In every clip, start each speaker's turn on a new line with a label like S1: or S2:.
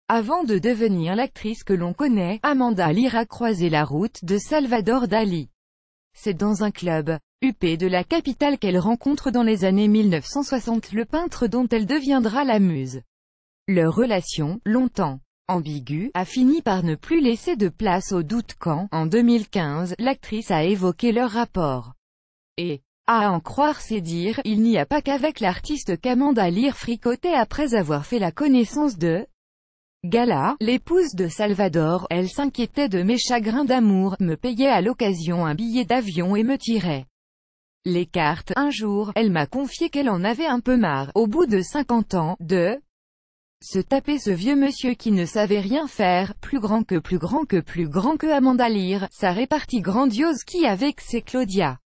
S1: Avant de devenir l'actrice que l'on connaît, Amanda Lear a croisé la route de Salvador Dalí. C'est dans un club huppé de la capitale qu'elle rencontre dans les années 1960 le peintre dont elle deviendra la muse. Leur relation, longtemps ambiguë, a fini par ne plus laisser de place au doute quand, en 2015, l'actrice a évoqué leur rapport. Et, à en croire ses dires, il n'y a pas qu'avec l'artiste qu'Amanda Lear fricotait après avoir fait la connaissance de Gala, l'épouse de Salvador. Elle s'inquiétait de mes chagrins d'amour, me payait à l'occasion un billet d'avion et me tirait les cartes. Un jour, elle m'a confié qu'elle en avait un peu marre, au bout de 50 ans, de se taper ce vieux monsieur qui ne savait rien faire, plus grand que Amanda Lear, sa répartie grandiose qui avec ses Claudia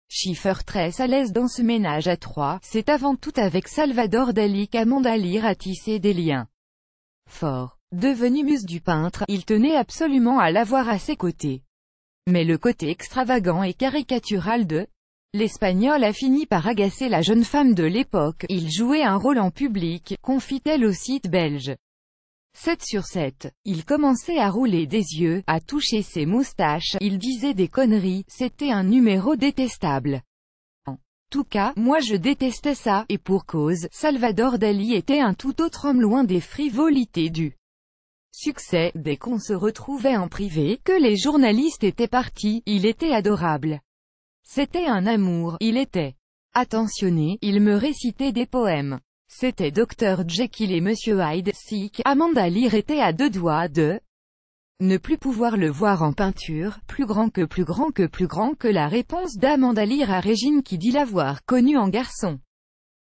S1: Schiffer très à l'aise dans ce ménage à trois. C'est avant tout avec Salvador Dalí qu'Amanda Lear a tissé des liens forts. Devenue muse du peintre, il tenait absolument à l'avoir à ses côtés. Mais le côté extravagant et caricatural de l'Espagnol a fini par agacer la jeune femme de l'époque. Il jouait un rôle en public, confie-t-elle au site belge 7 sur 7. Il commençait à rouler des yeux, à toucher ses moustaches, il disait des conneries, c'était un numéro détestable. En tout cas, moi je détestais ça, et pour cause, Salvador Dalí était un tout autre homme loin des frivolités du succès. Dès qu'on se retrouvait en privé, que les journalistes étaient partis, il était adorable. C'était un amour, il était attentionné, il me récitait des poèmes. C'était Dr Jekyll et Monsieur Hyde. Sick. Amanda Lear était à deux doigts de ne plus pouvoir le voir en peinture, plus grand que la réponse d'Amanda Lear à Régine qui dit l'avoir connu en garçon.